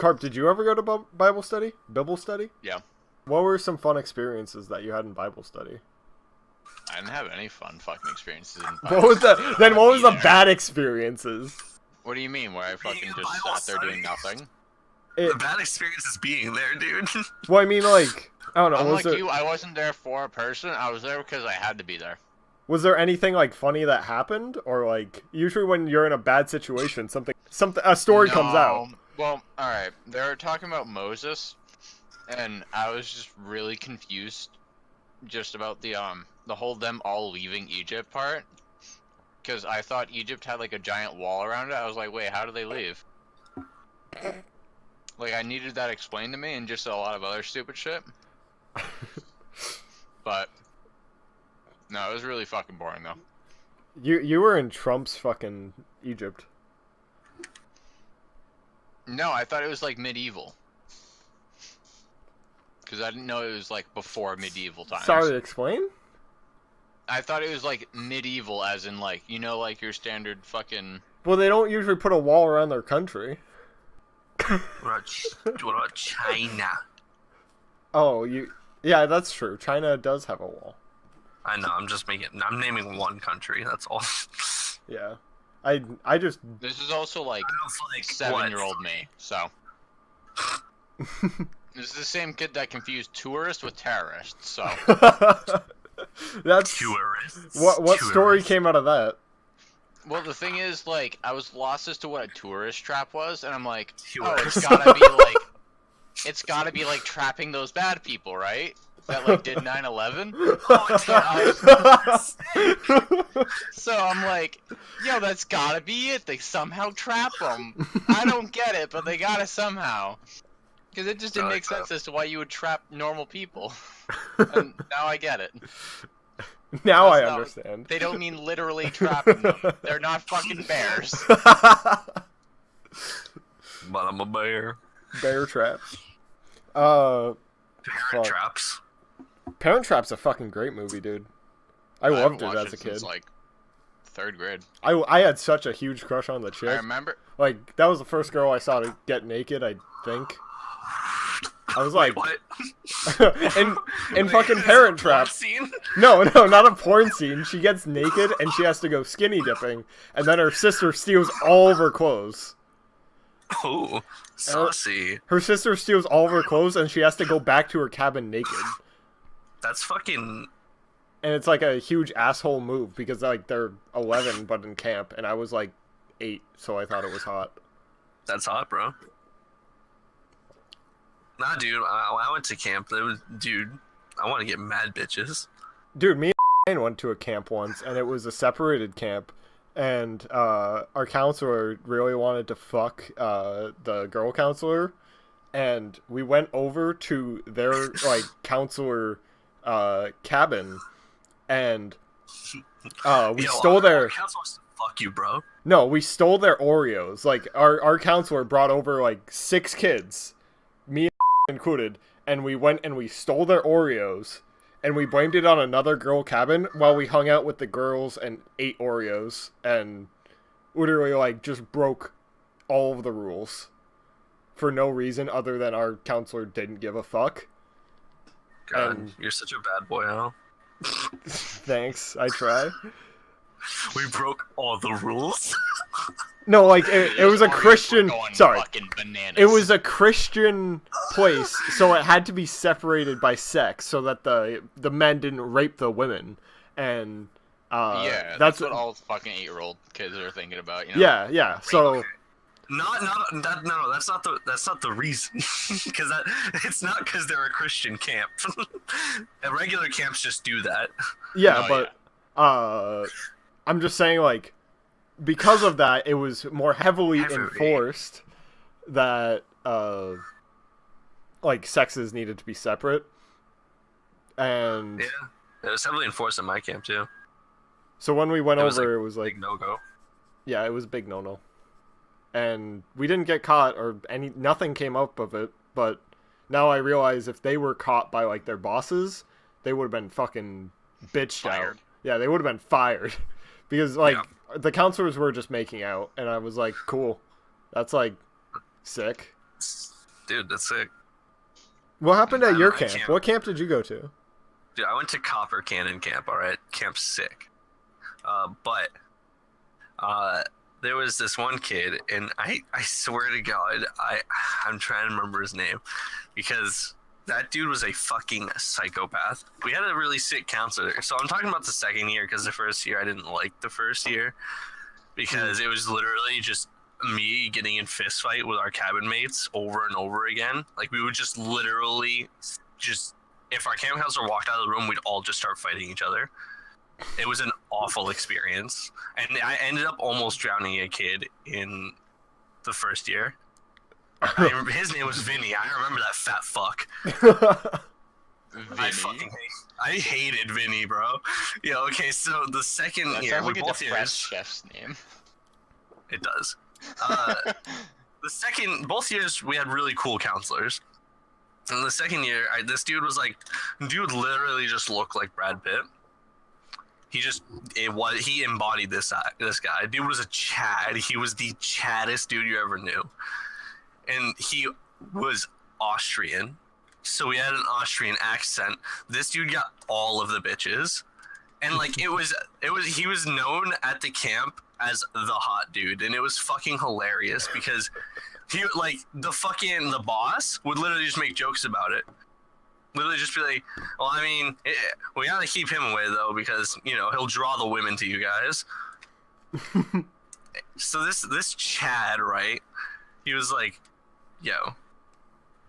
Carp, did you ever go to Bible study? Bible study? Yeah. What were some fun experiences that you had in Bible study? I didn't have any fun fucking experiences in What Bible was study. that? Then what was the There. bad experiences? What do you mean, where I fucking in just Bible sat there doing study? nothing? The bad experience is being there, dude. Well, I mean, like, I don't know. Unlike you, I wasn't there for a person. I was there because I had to be there. Was there anything like funny that happened, or like usually when you're in a bad situation, a story comes out? Well, all right. They were talking about Moses, and I was just really confused, just about the whole them all leaving Egypt part, because I thought Egypt had like a giant wall around it. I was like, wait, how do they leave? Like, I needed that explained to me, and just a lot of other stupid shit. But no, it was really fucking boring though. You were in Trump's fucking Egypt. No, I thought it was like medieval. Because I didn't know it was like before medieval times. Sorry to explain? I thought it was like medieval, as in like, you know, like your standard fucking... Well, they don't usually put a wall around their country. What about China? Oh, yeah, that's true. China does have a wall. I know, I'm naming one country, that's all. Yeah. I just... This is also like Like 7-year-old me, so... This is the same kid that confused tourists with terrorists, so... That's... Tourists. What story came out of that? Well, the thing is, like, I was lost as to what a tourist trap was, and I'm like, Tourists. it's gotta be like trapping those bad people, right? That like did 9/11. So I'm like, yo, that's gotta be it. They somehow trap them. I don't get it, but they gotta somehow. Because it just didn't make sense as to why you would trap normal people. And now I get it. Now I That's understand. They don't mean literally trapping them. They're not fucking bears. But I'm a bear. Bear traps. Parent Fuck. traps. Parent Trap's a fucking great movie, dude. I loved it watched as a since, kid. like 3rd grade. I had such a huge crush on the I chick. remember. Like, that was the first girl I saw to get naked, I think. I was like, What? in fucking Parent Trap. Scene? No, not a porn scene. She gets naked and she has to go skinny dipping, and then her sister steals all of her clothes. Oh, saucy. Her sister steals all of her clothes and she has to go back to her cabin naked. That's fucking... And it's like a huge asshole move because like they're 11 but in camp, and I was like 8, so I thought it was hot. That's hot, bro. Nah, dude, I went to camp. Dude, I want to get mad bitches. Dude, me and went to a camp once, and it was a separated camp, and our counselor really wanted to fuck the girl counselor, and we went over to their like counselor cabin, and we stole their... Our council wants to fuck you, bro. No, we stole their Oreos. Like, our counselor brought over like 6 kids, me included, and we went and we stole their Oreos, and we blamed it on another girl cabin while we hung out with the girls and ate Oreos, and literally like just broke all of the rules for no reason other than our counselor didn't give a fuck. God, you're such a bad boy, Al. Thanks, I try. We broke all the rules. No, like it was a Christian. Sorry, Bananas. it was a Christian place, so it had to be separated by sex, so that the men didn't rape the women, and yeah, that's what all fucking 8-year-old kids are thinking about. You know? Yeah. So That's not the reason. Because it's not because they're a Christian camp. Regular camps just do that. yeah, Oh, but I'm just saying, like, because of that, it was more heavily enforced that like sexes needed to be separate, and Yeah, it was heavily enforced in my camp too. so when we went It was, over, like, it was like, Big no-go. yeah, it was a big no-no, and we didn't get caught or nothing came up of it. But now I realize if they were caught by like their bosses, they would have been fucking bitched Fired. out. Yeah, they would have been fired because like Yeah. the counselors were just making out, and I was like, cool, that's like sick. Dude, that's sick. What happened at I your can't- camp? What camp did you go to? Dude, I went to Copper Cannon Camp, alright? Camp's sick. But there was this one kid, and I swear to God, I'm trying to remember his name, because that dude was a fucking psychopath. We had a really sick counselor. So I'm talking about the second year, because the first year I didn't like the first year, because it was literally just me getting in fist fight with our cabin mates over and over again. Like, we would just literally just, if our camp counselor walked out of the room, we'd all just start fighting each other. It was an awful experience, and I ended up almost drowning a kid in the first year. His name was Vinny. I remember that fat fuck. Vinny. I hated Vinny, bro. Yeah, okay, so the second That year, sounds we like a both depressed years, chef's name. it does. Both years, we had really cool counselors. And the second year, this dude was like, dude literally just looked like Brad Pitt. He embodied this guy. Dude was a Chad. He was the chaddest dude you ever knew. And he was Austrian. So he had an Austrian accent. This dude got all of the bitches. And like he was known at the camp as the hot dude, and it was fucking hilarious because he like the boss would literally just make jokes about it. Literally just be like, well, I mean, we gotta keep him away though because he'll draw the women to you guys. So this Chad, right? He was like, yo,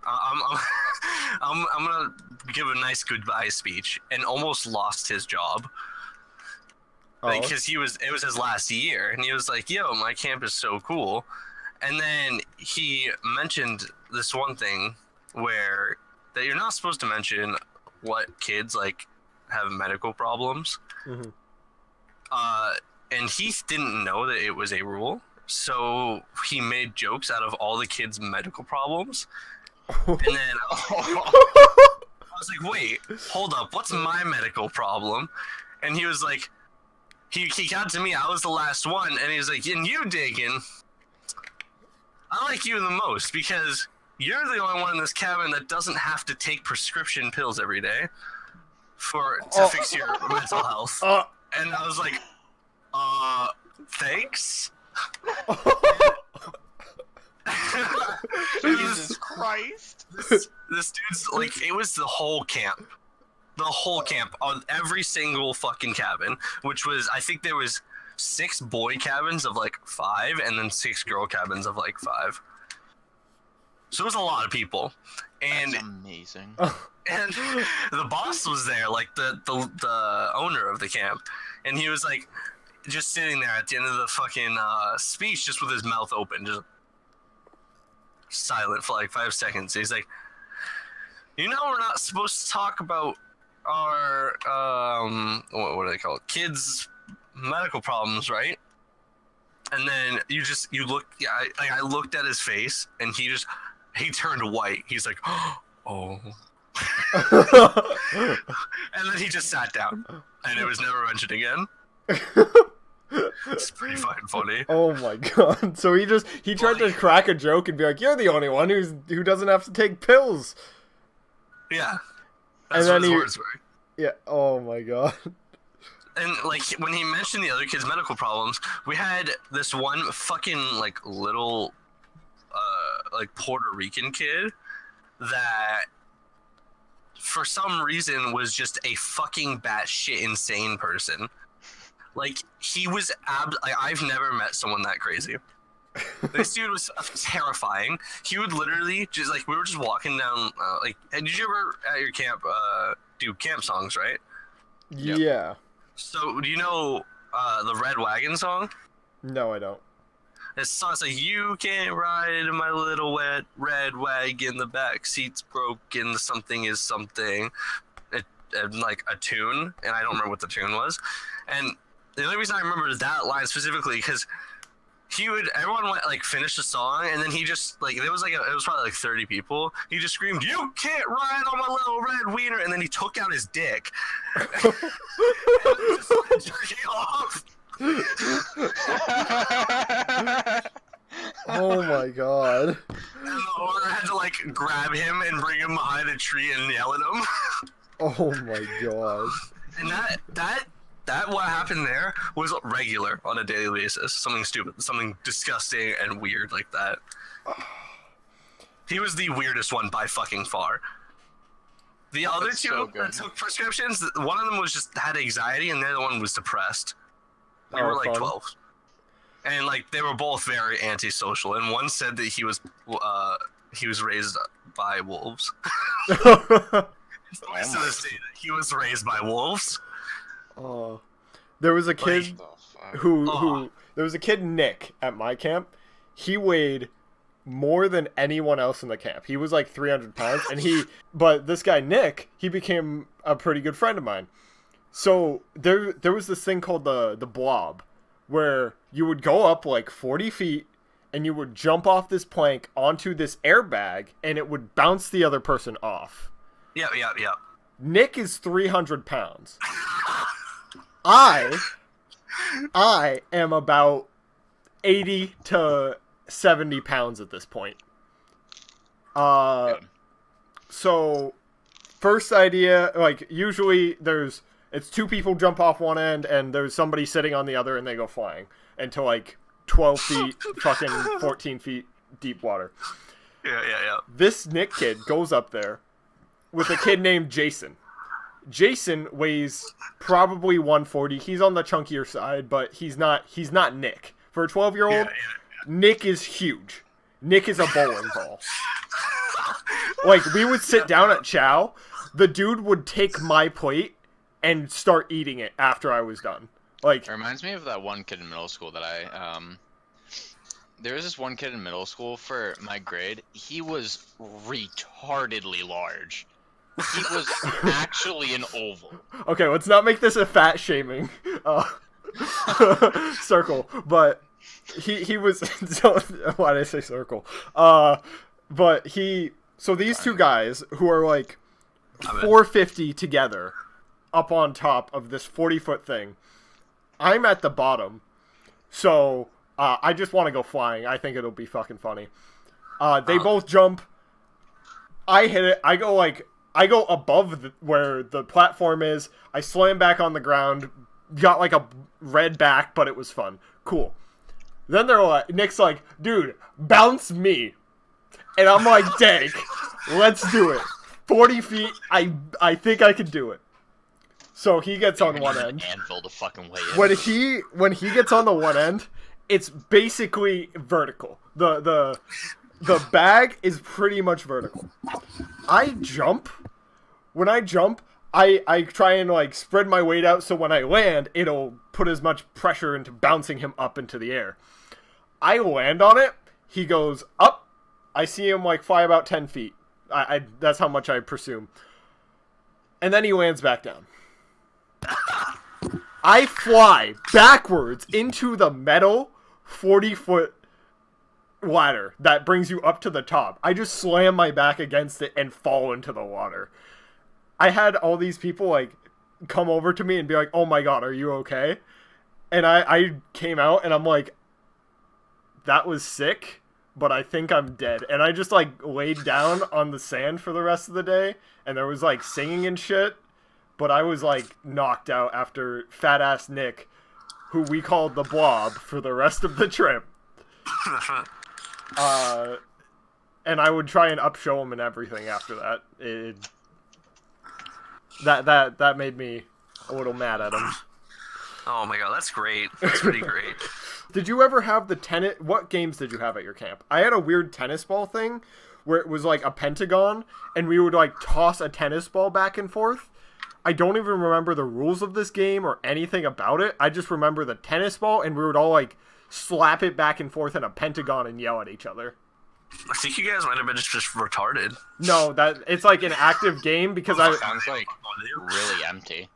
I'm gonna give a nice goodbye speech, and almost lost his job. Because it was his last year, and he was like, yo, my camp is so cool. And then he mentioned this one thing where that you're not supposed to mention what kids like have medical problems. Mm-hmm. And he didn't know that it was a rule, so he made jokes out of all the kids' medical problems. And then I was like, wait, hold up, what's my medical problem? And he was like, he got to me, I was the last one, and he was like, and you, Dagan, I like you the most because you're the only one in this cabin that doesn't have to take prescription pills every day to fix your mental health. And I was like, thanks? Jesus Christ. This dude's like, it was the whole camp. The whole camp on every single fucking cabin, which was, I think there was 6 boy cabins of like 5 and then 6 girl cabins of like 5. So it was a lot of people. And That's amazing. And the boss was there, like the owner of the camp, and he was like just sitting there at the end of the fucking speech, just with his mouth open, just silent for like 5 seconds. He's like, we're not supposed to talk about our what do they call it? Kids' medical problems, right? And then you look. Yeah, I looked at his face, and he turned white. He's like, oh. And then he just sat down, and it was never mentioned again. It's pretty fucking funny. Oh my god! So he tried to crack a joke and be like, "You're the only one who doesn't have to take pills." Yeah. And That's then what his words were. Yeah. Oh my god. And like when he mentioned the other kids' medical problems, we had this one fucking like little like Puerto Rican kid that for some reason was just a fucking batshit insane person. Like he was I've never met someone that crazy. This dude was terrifying. He would literally just like, we were just walking down like, did you ever at your camp do camp songs, right? Yep. Yeah. So do you know the Red Wagon song? No, I don't. It's a song. It's like, you can't ride in my little wet red wagon, the back seat's broken, something is something. And like a tune, and I don't remember what the tune was. And the only reason I remember that line specifically because everyone went like finish the song, and then he just like it was probably like 30 people. He just screamed, "You can't ride on my little red wiener," and then he took out his dick. And just jerking off. Oh my god. And the owner had to like grab him and bring him behind a tree and yell at him. Oh my god. And that what happened there was regular on a daily basis. Something stupid, something disgusting and weird like that. He was the weirdest one by fucking far. The other That's two so good. that took prescriptions, one of them was just had anxiety and the other one was depressed. They Oh, were like fun. 12. And like they were both very antisocial, and one said that he was raised by wolves. To this day, that he was raised by wolves. Oh, there was a kid What the fuck? who there was a kid, Nick, at my camp. He weighed more than anyone else in the camp. He was like 300 pounds, but this guy Nick, he became a pretty good friend of mine. So there was this thing called the blob, where you would go up like 40 feet and you would jump off this plank onto this airbag and it would bounce the other person off. Yeah. Nick is 300 pounds. I am about 80 to 70 pounds at this point. So first idea, like usually it's two people jump off one end and there's somebody sitting on the other and they go flying into like 12 feet, fucking 14 feet deep water. Yeah. This Nick kid goes up there with a kid named Jason. Jason weighs probably 140. He's on the chunkier side, but he's not Nick. For a 12-year-old, Yeah. Nick is huge. Nick is a bowling ball. Like, we would sit down at chow, the dude would take my plate and start eating it after I was done. Like, It reminds me of that one kid in middle school that there was this one kid in middle school for my grade. He was retardedly large. He was actually an oval. okay, let's not make this a fat shaming circle, but he was so, why did I say circle? But so these two guys who are like 450 together up on top of this 40-foot thing. I'm at the bottom, so I just want to go flying. I think it'll be fucking funny. They both jump. I hit it. I go above where the platform is. I slam back on the ground. Got like a red back, but it was fun. Cool. Then Nick's like, dude, bounce me. And I'm like, dang, let's do it. 40 feet, I think I can do it. So he gets on one end. Anvil to fucking weigh in. When he gets on the one end, it's basically vertical. The bag is pretty much vertical. I jump. When I jump, I try and like spread my weight out so when I land, it'll put as much pressure into bouncing him up into the air. I land on it. He goes up. I see him like fly about 10 feet. That's how much I presume. And then he lands back down. I fly backwards into the metal 40-foot ladder that brings you up to the top. I just slam my back against it and fall into the water. I had all these people like come over to me and be like, "Oh my god, are you okay?" And I came out and I'm like, "That was sick, but I think I'm dead." And I just like laid down on the sand for the rest of the day, and there was like singing and shit, but I was like knocked out after fat ass Nick, who we called the Blob for the rest of the trip. And I would try and upshow him and everything after that. That made me a little mad at him. Oh my god, that's great. That's pretty great. Did you ever have the tennis? What games did you have at your camp? I had a weird tennis ball thing where it was like a pentagon, and we would like toss a tennis ball back and forth. I don't even remember the rules of this game or anything about it. I just remember the tennis ball, and we would all like slap it back and forth in a pentagon and yell at each other. I think you guys might have been just retarded. No, that it's like an active game because Sounds like really empty.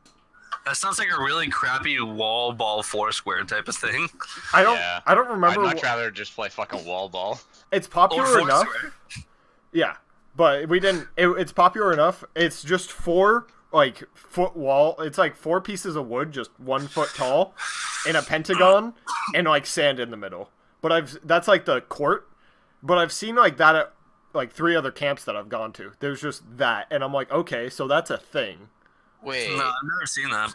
That sounds like a really crappy wall ball Foursquare type of thing. I don't I'd remember. much rather just play fucking wall ball. It's popular enough. Foursquare. Yeah, but we didn't. It's popular enough. It's just 4 like foot wall. It's like 4 pieces of wood, just 1 foot tall, in a pentagon, and like sand in the middle. but that's like the court. But I've seen like that at like 3 other camps that I've gone to. There's just that, and I'm like, okay, so that's a thing. Wait. No, I've never seen that.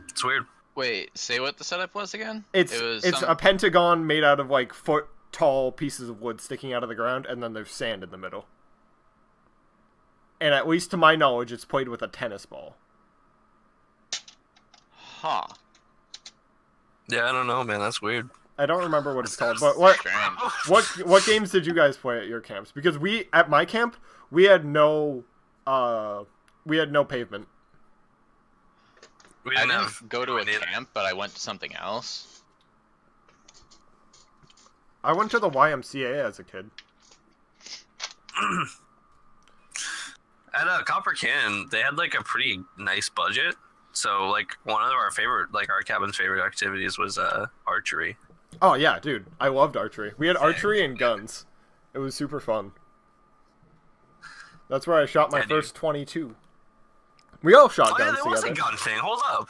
It's weird. Wait, say what the setup was again? It's some... a pentagon made out of like foot tall pieces of wood sticking out of the ground, and then there's sand in the middle. And at least to my knowledge, it's played with a tennis ball. Huh. Yeah, I don't know, man. That's weird. I don't remember what it's called, but what games did you guys play at your camps? Because at my camp we had no pavement. I didn't go to a camp, but I went to something else. I went to the YMCA as a kid. At Copper Canyon, they had like a pretty nice budget. So like one of our favorite, like our cabin's favorite activities was archery. Oh yeah, dude, I loved archery. We had archery and guns. It was super fun. That's where I shot my first 22. We all shot guns there was together. a gun thing. Hold up.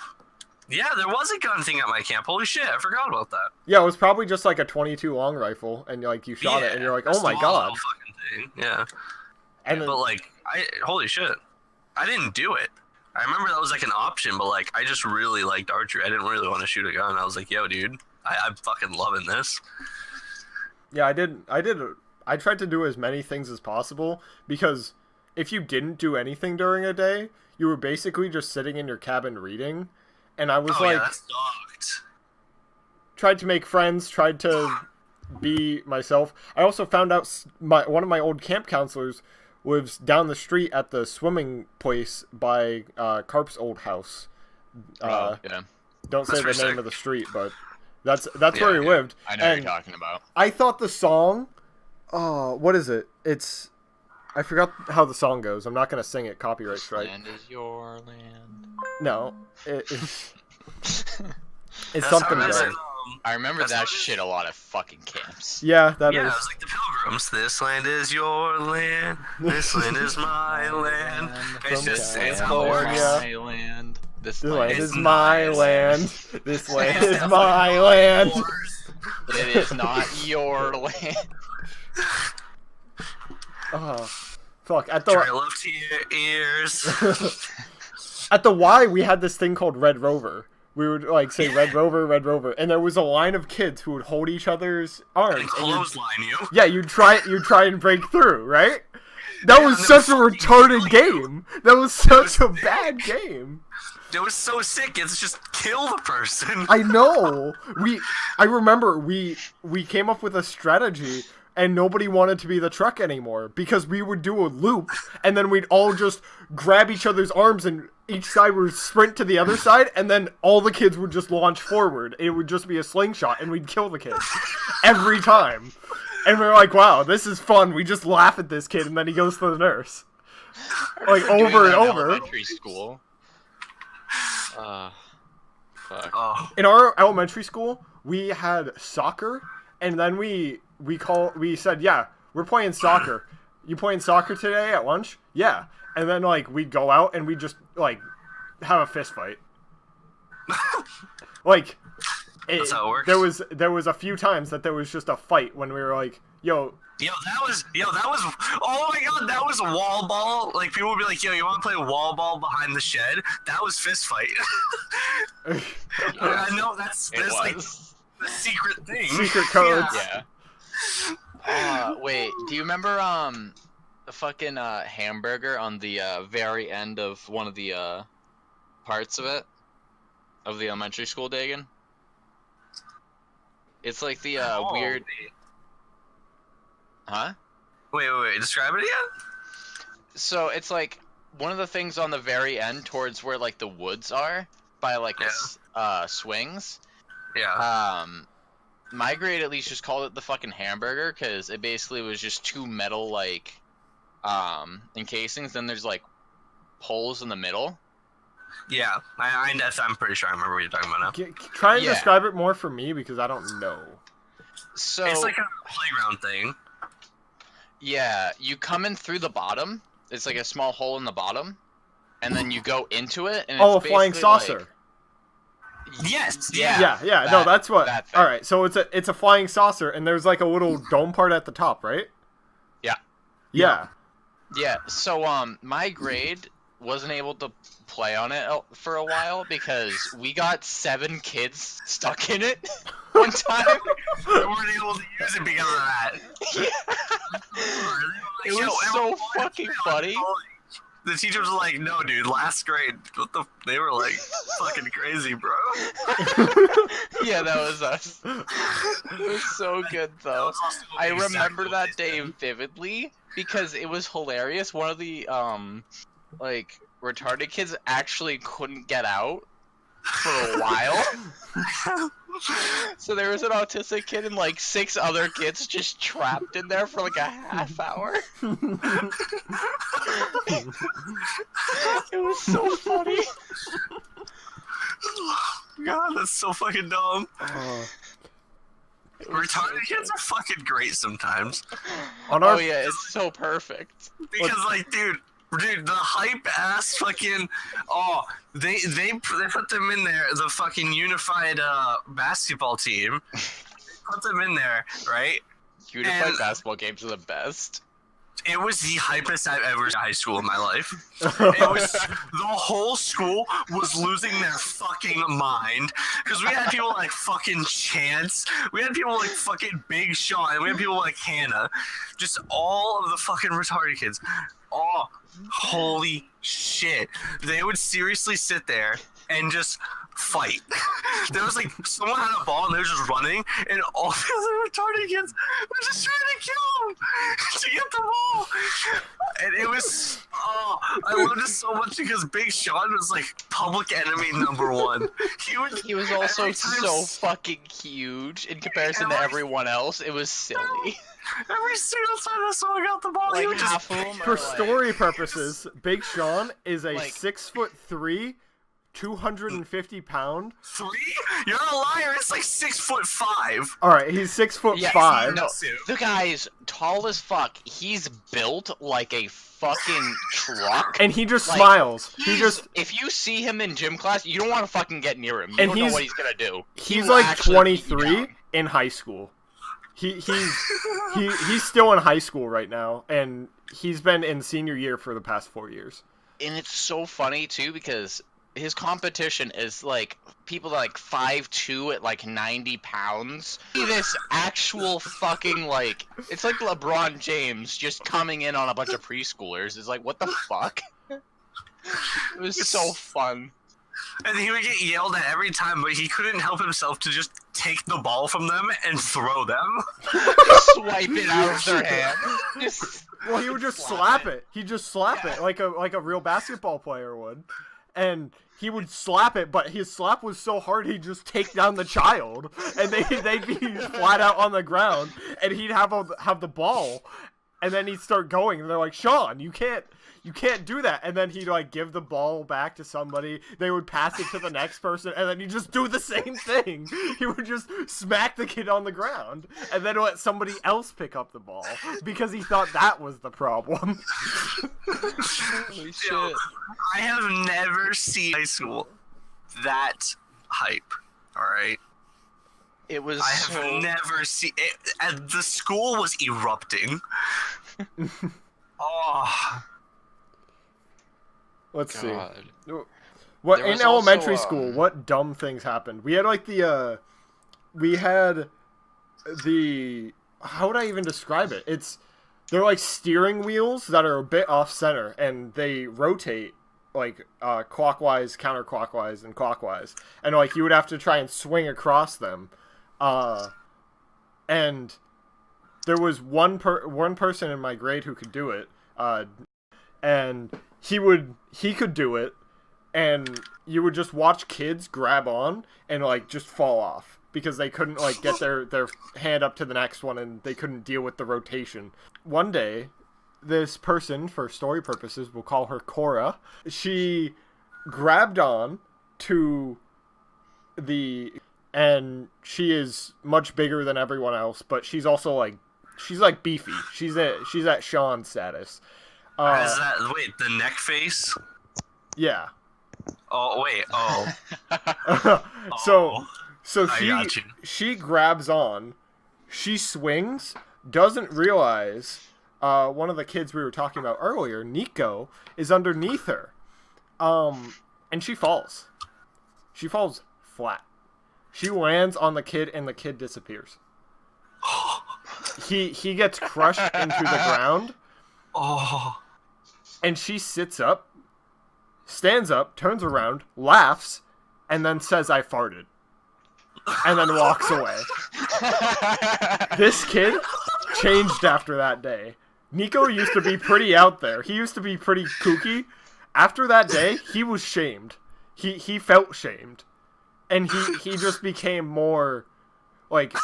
Yeah, there was a gun thing at my camp. Holy shit, I forgot about that. Yeah, it was probably just like a 22 long rifle, and like you shot it, and you're like, oh my god. Fucking thing. Yeah. And then, but like, holy shit, I didn't do it. I remember that was like an option, but like, I just really liked archery. I didn't really want to shoot a gun. I was like, yo, dude, I'm fucking loving this. Yeah, I tried to do as many things as possible, because if you didn't do anything during a day, you were basically just sitting in your cabin reading, and I was that's docked. Tried to make friends, tried to be myself. I also found out one of my old camp counselors lives down the street at the swimming place by Carp's old house. Yeah. Don't say the name of the street, but that's where he lived. I know what you're talking about. I thought the song, what is it? I forgot how the song goes. I'm not gonna sing it. Copyright strike. Land is your land. No, it's something good. I remember that shit a lot of fucking camps. Yeah, that is. Yeah, it was like the Pilgrims. This land is your land. This land is my land. It's just my land. This land is my land. This land is my land. It is not your land. Oh, fuck! At the drill up to your ears. At the Y, we had this thing called Red Rover. We would like say Red Rover, and there was a line of kids who would hold each other's arms. And clothesline you. Yeah, you'd try and break through, right? That was such a retarded game. That was such a bad game. It was so sick. It's just kill the person. I know. I remember we came up with a strategy, and nobody wanted to be the truck anymore, because we would do a loop, and then we'd all just grab each other's arms, and each side would sprint to the other side, and then all the kids would just launch forward. It would just be a slingshot, and we'd kill the kid every time. And we were like, wow, this is fun. We just laugh at this kid, and then he goes to the nurse. Like, over and over. Elementary school. Fuck. Oh. In our elementary school, we had soccer, and then we said, yeah, we're playing soccer. You playing soccer today at lunch? Yeah. And then, like, we'd go out and we'd just, like, have a fist fight. Like, that's how it works. There was a few times that there was just a fight when we were like, yo, that was, oh my god, that was a wall ball. Like, people would be like, yo, you want to play wall ball behind the shed? That was fist fight. I know, that's like the secret thing. Secret codes. Yeah. Wait, do you remember, the fucking, hamburger on the, very end of one of the, parts of it? Of the elementary school, Dagan? It's like the, weird... Huh? Wait, describe it again? So, it's like, one of the things on the very end towards where, like, the woods are, by, like, the, swings. Yeah. My grade at least just called it the fucking hamburger, because it basically was just two metal, like, encasings, then there's, like, poles in the middle. Yeah, I'm pretty sure I remember what you're talking about now. Try and describe it more for me, because I don't know. So it's like a playground thing. Yeah, you come in through the bottom. It's like a small hole in the bottom, and then you go into it. And a flying saucer. Like, Yes. Yeah. No, that's what. that thing. All right, so it's a flying saucer, and there's like a little dome part at the top, right? Yeah. Yeah. Yeah. So my grade wasn't able to play on it for a while because we got 7 kids stuck in it one time. We weren't able to use it because of that. It was so fucking funny. The teachers were like, "No, dude, last grade." They were like, "Fucking crazy, bro." Yeah, that was us. It was so good though. I remember that day vividly because it was hilarious. One of the like retarded kids actually couldn't get out for a while. So there was an autistic kid and like 6 other kids just trapped in there for like a half hour. It was so funny. God, that's so fucking dumb. Retarded kids are fucking great sometimes. Oh yeah, it's so perfect. Because like, dude, the hype ass fucking they put them in there, the fucking unified basketball team. They put them in there, right? Unified basketball games are the best. It was the hypest I've ever seen in high school in my life. It was the whole school was losing their fucking mind because we had people like fucking Chance, we had people like fucking Big Sean, we had people like Hannah, just all of the fucking retarded kids. Oh, holy shit! They would seriously sit there and just fight. There was like someone had a ball and they were just running, and all the other retarded kids were just trying to kill him to get the ball. And it was I loved it so much because Big Sean was like public enemy #1. He was also so fucking huge in comparison to everyone else. It was silly. Every single time that someone got the ball, Like he would half just of them For are story purposes, Big Sean is a Like- 6'3", 250-pound. 3? You're a liar. It's like 6'5". All right, he's 6'5". No, the guy's tall as fuck. He's built like a fucking truck. And he just Like, smiles. He just if you see him in gym class, you don't want to fucking get near him. You And don't know he's- what he's gonna do. He he's will like actually beat you 23 down. in high school. He's still in high school right now, and he's been in senior year for the past 4 years. And it's so funny too because his competition is like people like 5'2" at like 90 pounds. This actual fucking like it's like LeBron James just coming in on a bunch of preschoolers. It's like what the fuck? It was so fun. And he would get yelled at every time, but he couldn't help himself to just take the ball from them and throw them. Swipe it out of their hand. Well, he would just slap it. He'd just slap it like a real basketball player would. And he would slap it, but his slap was so hard he'd just take down the child, and they'd be flat out on the ground, and he'd have the ball, and then he'd start going, and they're like, Sean, you can't do that. And then he'd like give the ball back to somebody, they would pass it to the next person, and then he'd just do the same thing. He would just smack the kid on the ground and then let somebody else pick up the ball because he thought that was the problem. Holy shit. Yo, I have never seen high school that hype. Alright? It was I have never seen it. And the school was erupting. Oh. Let's see. God. What There in was elementary also, school? What dumb things happened? We had like we had the how would I even describe it? They're like steering wheels that are a bit off center, and they rotate like clockwise, counterclockwise, and clockwise, and like you would have to try and swing across them. And there was one person in my grade who could do it, and he could do it, and you would just watch kids grab on and like just fall off because they couldn't like get their hand up to the next one, and they couldn't deal with the rotation. One day, this person, for story purposes, we'll call her Cora, she grabbed on to and she is much bigger than everyone else, but she's also like beefy. She's at Sean status. Is that wait, the neck face? Yeah. Oh wait. Oh. so I got you. she grabs on, she swings, doesn't realize one of the kids we were talking about earlier, Nico, is underneath her. And she falls. She falls flat. She lands on the kid and the kid disappears. He gets crushed into the ground. Oh. And she sits up, stands up, turns around, laughs, and then says, "I farted." And then walks away. This kid changed after that day. Nico used to be pretty out there. He used to be pretty kooky. After that day, he was shamed. He felt shamed. And he just became more, like,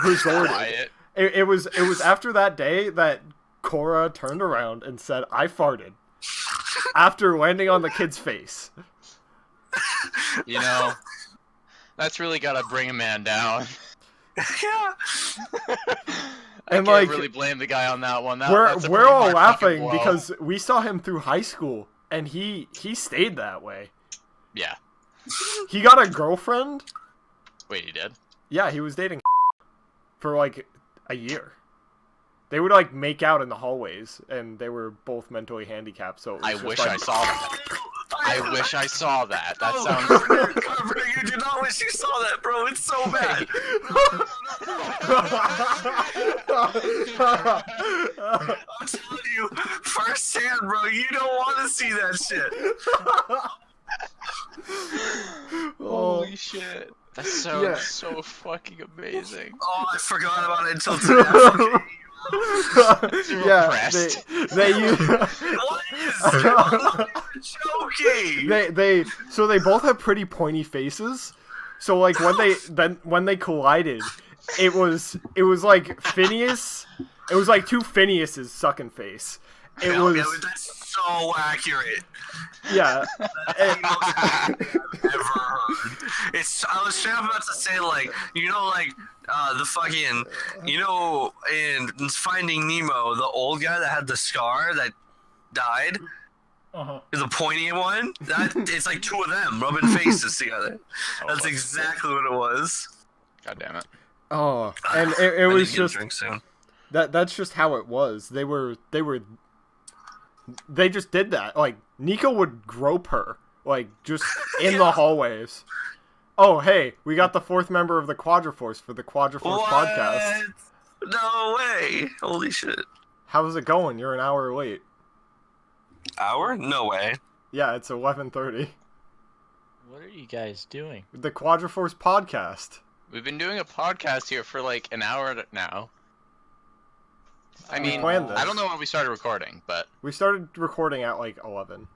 resorted. It was after that day that Cora turned around and said, "I farted," after landing on the kid's face. You know, that's really gotta bring a man down. Yeah. I And, can't like, really blame the guy on that one. That's a We're pretty all hard laughing fucking blow. because we saw him through high school, and he stayed that way. Yeah. He got a girlfriend. Wait, he did? Yeah, he was dating for like a year. They would like make out in the hallways, and they were both mentally handicapped. So it was I just wish like, I saw that. I wish I saw that. That sounds. Carver, you do not wish you saw that, bro. It's so bad. I'm telling you, firsthand, bro. You don't want to see that shit. Holy shit. That sounds Yeah. so fucking amazing. Oh, I forgot about it until today. Yeah, Repressed. they use. What is I'm joking? So they both have pretty pointy faces. So like when they collided, it was like Phineas. It was like two Phineases sucking face. It Yeah, was yeah, that's so accurate. yeah. That's the most accurate I've ever heard. I was straight up about to say, like, you know, like, the fucking, you know, in Finding Nemo, the old guy that had the scar that died, the pointy one, it's like two of them rubbing faces together. That's exactly what it was. God damn it. Oh, and it I was need to get a just drink soon. that's just how it was. They just did that. Like Nico would grope her, like just in the hallways. Oh, hey, we got the fourth member of the QuadraForce for the QuadraForce podcast. No way! Holy shit! How's it going? You're an hour late. Hour? No way. Yeah, it's 11:30. What are you guys doing? The QuadraForce podcast. We've been doing a podcast here for like an hour now. I mean, planned this. I don't know when we started recording, but We started recording at like 11.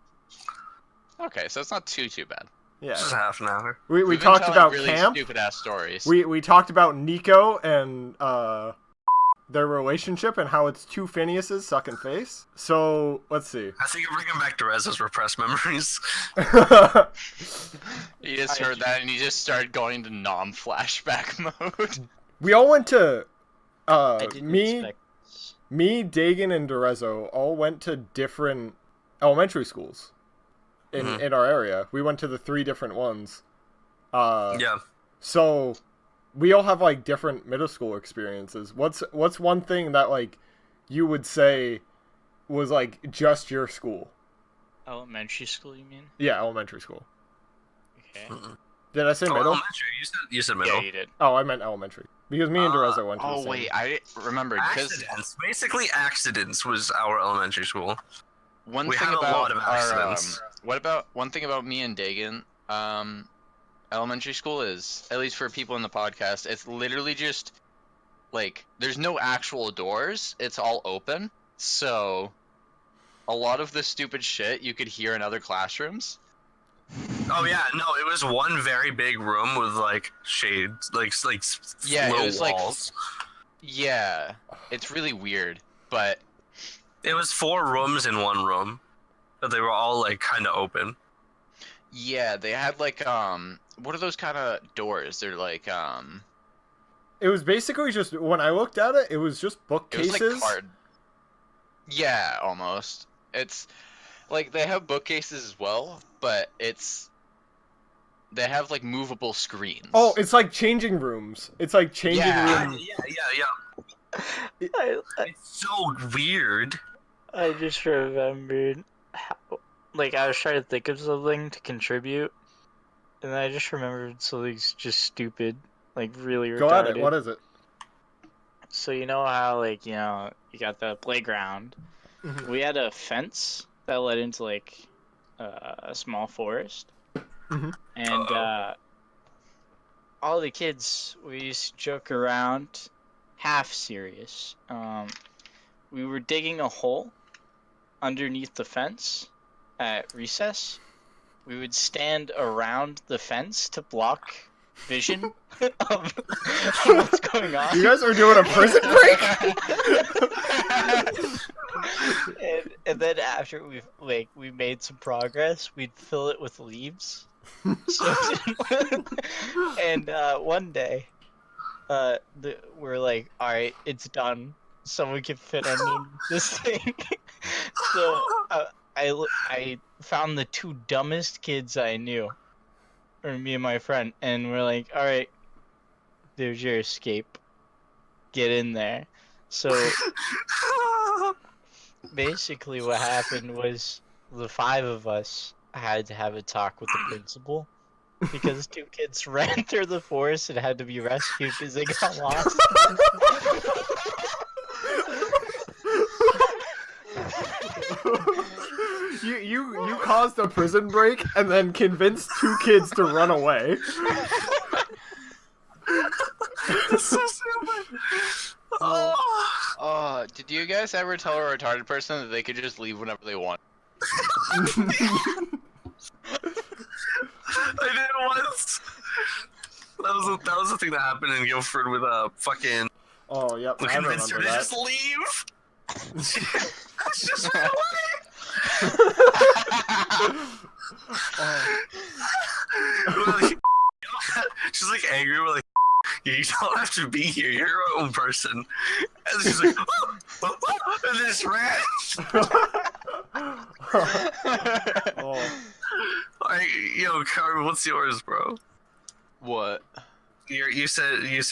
okay, so it's not too bad. Yeah. Just half an hour. We We've been talked telling about really camp. stupid ass stories. We talked about Nico and their relationship and how it's two Phineases sucking face. So let's see. I think I'm bringing back Drebbo's repressed memories. You just heard that and you just started going to non-flashback mode. We all went to I didn't expect this. me, Dagan, and Drebbo all went to different elementary schools in our area. We went to the 3 different ones. Yeah. So we all have like different middle school experiences. What's one thing that like you would say was like just your school? Elementary school, you mean? Yeah, elementary school. Okay. Did I say Oh, middle? elementary. You said middle. Yeah, you did. Oh, I meant elementary. Because me and Drebbo went to the Oh same. wait, I remembered because Accidents. Basically, accidents was our elementary school. one We thing had a about lot of our accidents. what about one thing about me and Dagan, elementary school is, at least for people in the podcast, it's literally just like there's no actual doors. It's all open. So a lot of the stupid shit you could hear in other classrooms. Oh yeah, no, it was one very big room with like shades, like Yeah, it low was, like, walls. Yeah, it's really weird, but It was 4 rooms in one room, but they were all like kind of open. yeah, they had like what are those kind of doors? They're like It was basically just when I looked at it, it was just it was bookcases. like card. Yeah, almost. It's Like, they have bookcases as well, but they have, like, movable screens. Oh, it's like changing rooms. It's like changing Yeah. room. It's so weird. I just remembered how, like, I was trying to think of something to contribute, and I just remembered something just stupid, like, really retarded. Go at it. What is it? So you know how, like, you got the playground. Mm-hmm. We had a fence that led into, like, a small forest. Mm-hmm. And all the kids, we used to joke around, half serious. We were digging a hole underneath the fence at recess. We would stand around the fence to block vision of what's going on. You guys are doing a prison break? and then after we made some progress, we'd fill it with leaves. So, and one day, we're like, all right, it's done. Someone can fit underneath this thing. So I found the two dumbest kids I knew, or me and my friend, and we're like, all right, there's your escape. Get in there. So basically what happened was the five of us had to have a talk with the principal because two kids ran through the forest and had to be rescued because they got lost. You caused a prison break and then convinced two kids to run away. That's so stupid. Oh. Did you guys ever tell a retarded person that they could just leave whenever they want? I did once. That was the thing that happened in Guilford with fucking. Oh yep, We I convinced remember her to that. just leave. She just ran away. We're like, she's like angry. We're like, you don't have to be here. You're your own person. And she's like, and then just ran. Oh. Like, yo, Carp, what's yours, bro? What? You said you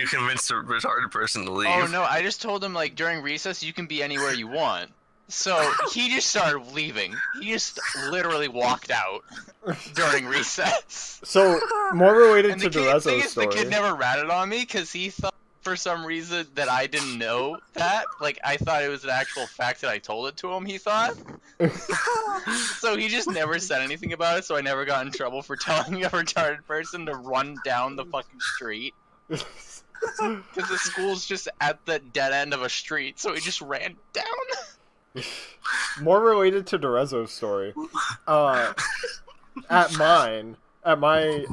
convinced a retarded person to leave. Oh no, I just told him, like, during recess you can be anywhere you want. So he just started leaving. He just literally walked out during recess. So more related And to the thing Drebbo's is, story. the kid never ratted on me because he thought for some reason that I didn't know that. Like, I thought it was an actual fact that I told it to him, he thought. So he just never said anything about it, so I never got in trouble for telling a retarded person to run down the fucking street. Because the school's just at the dead end of a street, so he just ran down. More related to Drebbo's story. At my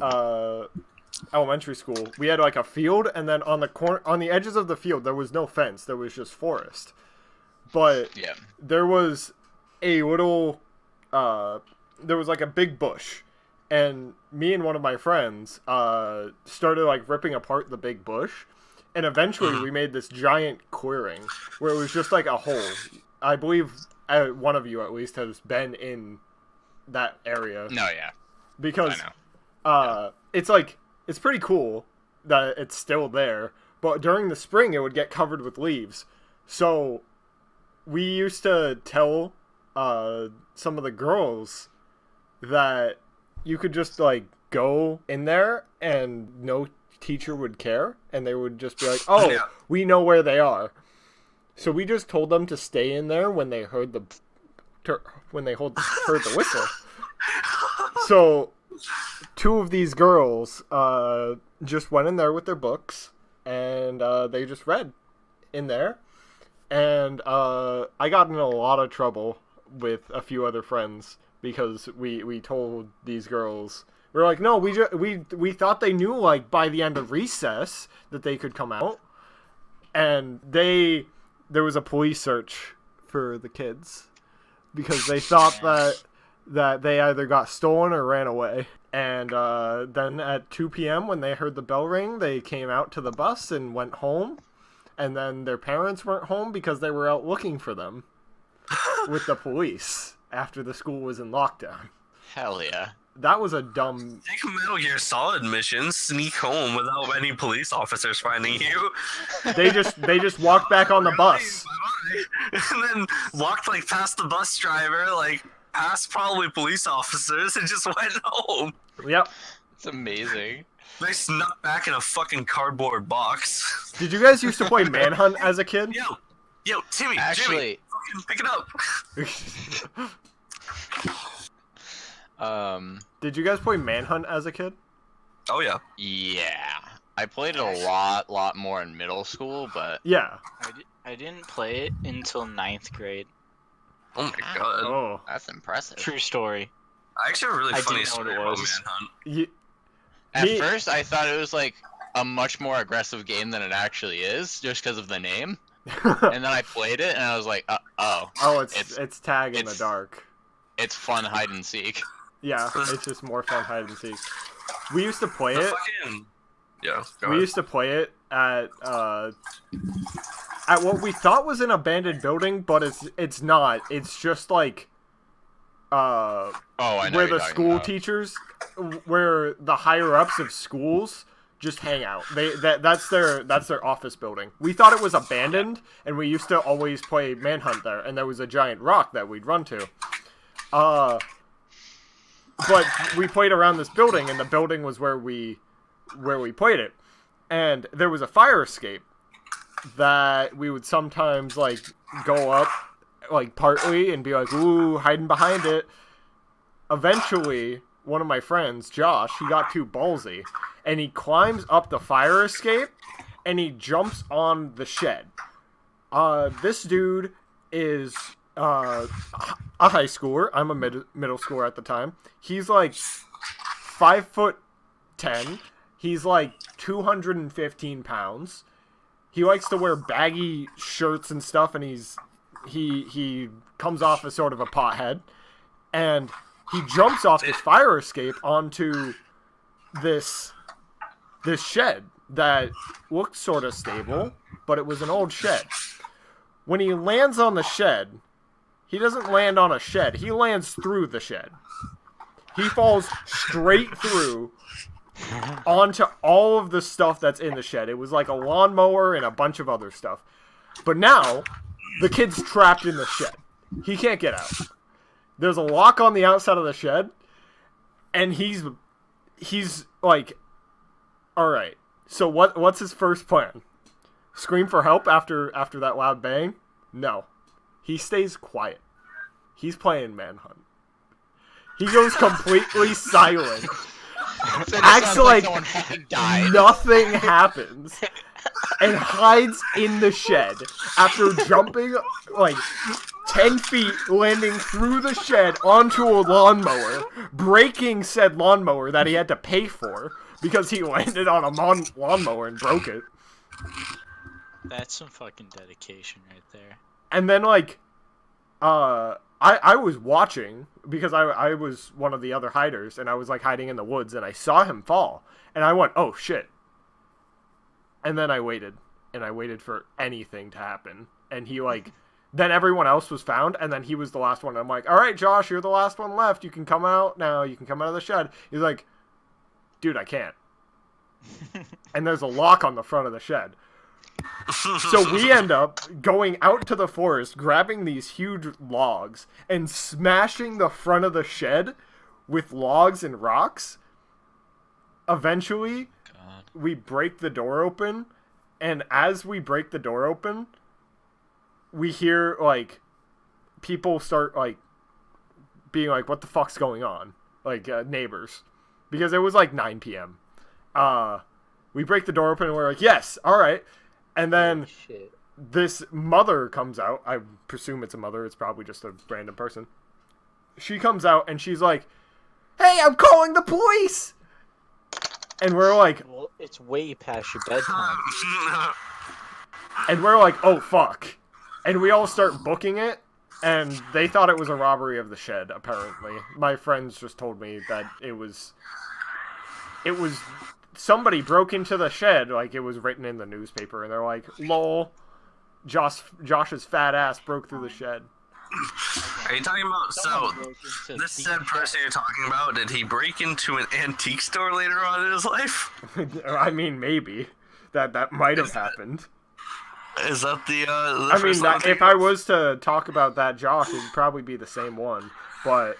elementary school, we had like a field, and then on the edges of the field, there was no fence. There was just forest. But Yeah. there was a little, there was like a big bush, and me and one of my friends started like ripping apart the big bush, and eventually we made this giant clearing where it was just like a hole. I believe one of you at least has been in that area. No, yeah. Because I know. it's pretty cool that it's still there, but during the spring it would get covered with leaves. So we used to tell some of the girls that you could just like go in there and no teacher would care, and they would just be like, "Oh, Yeah. we know where they are." So we just told them to stay in there when they heard the whistle. So two of these girls just went in there with their books, and they just read in there. And I got in a lot of trouble with a few other friends because we told these girls, we're like, no, we thought they knew like by the end of recess that they could come out, and there was a police search for the kids because they thought that they either got stolen or ran away. And then at 2 p.m. when they heard the bell ring, they came out to the bus and went home. And then their parents weren't home because they were out looking for them with the police. after the school was in lockdown. Hell yeah. That was a dumb. Take a Metal Gear Solid mission, sneak home without any police officers finding you. They just walked back on the bus. Bye-bye. And then walked like past the bus driver, like past probably police officers, and just went home. Yep. It's amazing. They snuck back in a fucking cardboard box. Did you guys used to play Manhunt as a kid? Yo, Timmy, Actually, fucking pick it up. Did you guys play Manhunt as a kid? Oh yeah. Yeah. I played it a lot more in middle school, but Yeah. I didn't play it until 9th grade. Oh my god. Oh. that's impressive. True story. I actually have a really I funny didn't know what story it about was. Manhunt. At Me- first, I thought it was like a much more aggressive game than it actually is, just because of the name. And then I played it, and I was like, oh, Oh, it's tag in the it's- dark. it's fun hide and seek. Yeah, it's just more fun hide and seek. We used to play The it. fucking... Yeah, go We ahead. used to play it at what we thought was an abandoned building, but it's not. It's just like Oh, I know where what you're the talking school about. teachers, where the higher ups of schools just hang out. That's their office building. We thought it was abandoned, and we used to always play Manhunt there. And there was a giant rock that we'd run to. But we played around this building, and the building was where we played it. And there was a fire escape that we would sometimes like go up like partly and be like, ooh, hiding behind it. Eventually, one of my friends, Josh, he got too ballsy, and he climbs up the fire escape and he jumps on the shed. This dude is a high schooler. I'm a middle schooler at the time. He's like 5'10". He's like 215 pounds. He likes to wear baggy shirts and stuff, and he comes off as sort of a pothead. And he jumps off this fire escape onto this shed that looked sort of stable, but it was an old shed. When he lands on the shed, he doesn't land on a shed. He lands through the shed. He falls straight through onto all of the stuff that's in the shed. It was like a lawnmower and a bunch of other stuff. But now, the kid's trapped in the shed. He can't get out. There's a lock on the outside of the shed, and he's like, all right. So what's his first plan? Scream for help after that loud bang? No. He stays quiet. He's playing Manhunt. He goes completely silent. So it Acts sounds like someone had died. nothing happens. And hides in the shed after jumping like 10 feet, landing through the shed onto a lawnmower, breaking said lawnmower that he had to pay for because he landed on a lawnmower and broke it. That's some fucking dedication right there. And then like I was watching because I was one of the other hiders, and I was like hiding in the woods, and I saw him fall, and I went, oh shit. And then I waited, and I waited for anything to happen, and he like then everyone else was found, and then he was the last one. I'm like, all right, Josh, you're the last one left, you can come out now, you can come out of the shed. He's like, dude, I can't. And there's a lock on the front of the shed. So we end up going out to the forest, grabbing these huge logs, and smashing the front of the shed with logs and rocks. Eventually, God. we break the door open, and as we break the door open, we hear, like, people start, like, being like, what the fuck's going on? Like, neighbors. Because it was, like, 9 p.m. We break the door open, and we're like, yes, alright. And then Shit. this mother comes out. I presume it's a mother. It's probably just a random person. She comes out, and she's like, hey, I'm calling the police! And we're like, Well, it's way past your bedtime. and we're like, oh, fuck. And we all start booking it, and they thought it was a robbery of the shed, apparently. My friends just told me that it was somebody broke into the shed, like it was written in the newspaper, and they're like, lol, Josh's fat ass broke through the shed. Are you talking about, Someone so, broke into this the said person you're talking about, did he break into an antique store later on in his life? I mean, maybe that might have happened. Is that the I mean, first one I'm if thinking I of? was to talk about that Josh, it would probably be the same one. But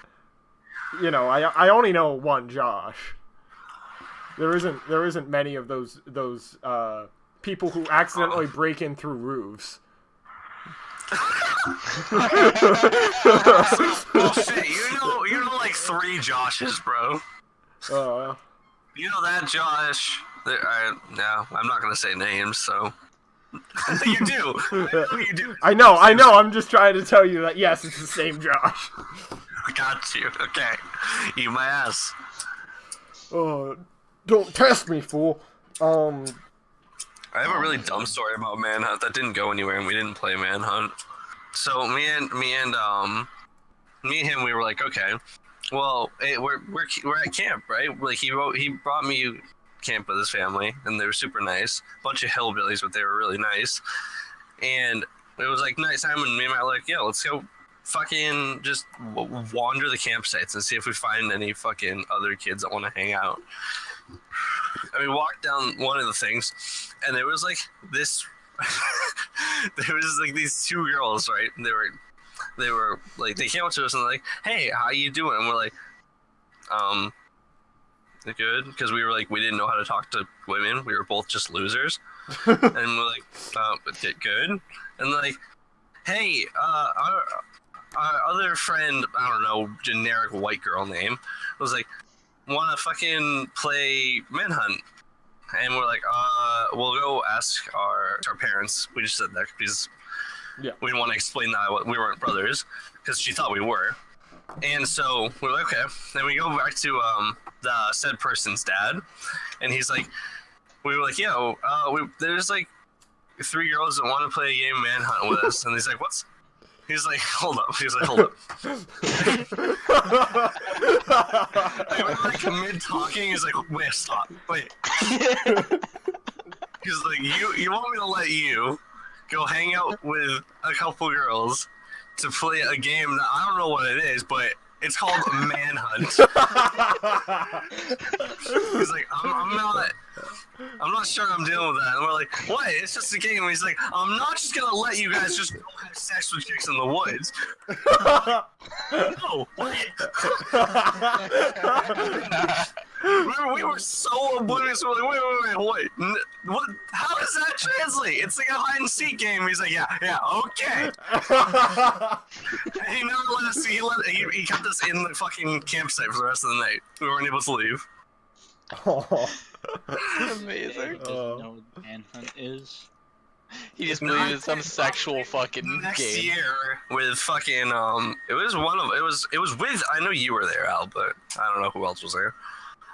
you know, I only know one Josh. There isn't many of those people who accidentally break in through roofs. Well, shit, you know like 3 Joshes, bro. You know that Josh. No, I'm not gonna say names, so. You do. I know you do. I know. I'm just trying to tell you that yes, it's the same Josh. Got you. Okay. Eat my ass. Don't test me, fool. I have a really dumb story about Manhunt that didn't go anywhere, and we didn't play Manhunt. So me and him, we were like, okay, well, hey, we're at camp, right? Like he brought me camp with his family, and they were super nice. Bunch of hillbillies, but they were really nice. And it was like night time, and me and Matt were like, yeah, let's go fucking just wander the campsites and see if we find any fucking other kids that want to hang out. And we walked down one of the things, and there was like this. There was like these 2 girls, right? And they were like, they came up to us and they're like, "Hey, how you doing?" And we're like, good, because we were like, we didn't know how to talk to women. We were both just losers, and we're like, good. And like, hey, our other friend, I don't know, generic white girl name, was like, wanna fucking play Manhunt? And we're like, we'll go ask our parents. We just said that because we didn't want to explain that we weren't brothers, because she thought we were. And so we're like, okay. Then we go back to the said person's dad, and he's like, we were like, yo, there's like 3 girls that want to play a game Manhunt with us. And he's like, what's? He's like, hold up. He's like, hold up. Like, we're like mid-talking. He's like, wait, stop. Wait. He's like, you want me to let you go hang out with a couple girls to play a game that I don't know what it is, but it's called Manhunt. He's like, I'm not sure I'm dealing with that. And we're like, what? It's just a game. And he's like, I'm not just gonna let you guys just go have sex with chicks in the woods. No, what? We were so oblivious. We're like, wait. What? How does that translate? It's like a hide and seek game. He's like, yeah, okay. And he never let us. He kept us in the fucking campsite for the rest of the night. We weren't able to leave. Oh. Amazing. Doesn't know what Manhunt is. He just believes it's some sexual fucking Next game. year with fucking it was with, I know you were there, Al, but I don't know who else was there.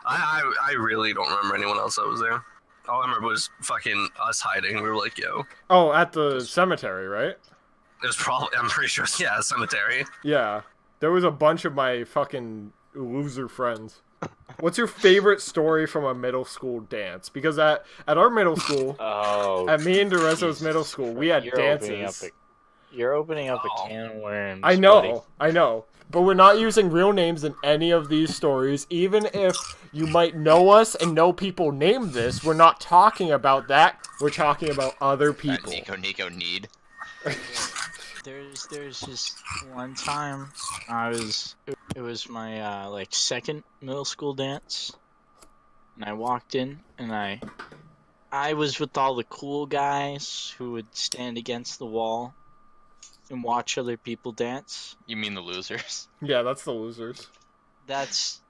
I really don't remember anyone else that was there. All I remember was fucking us hiding. We were like, yo. Oh, at the cemetery, right? It was probably, I'm pretty sure, yeah, a cemetery. Yeah. There was a bunch of my fucking loser friends. What's your favorite story from a middle school dance? Because at our middle school, at me and Derezo's middle school, we had dances. You're opening up a can of worms. I know. But we're not using real names in any of these stories. Even if you might know us and know people named this, we're not talking about that. We're talking about other people. Nico need. There's just one time it was my like second middle school dance, and I walked in and I was with all the cool guys who would stand against the wall and watch other people dance. You mean the losers? Yeah, that's the losers. That's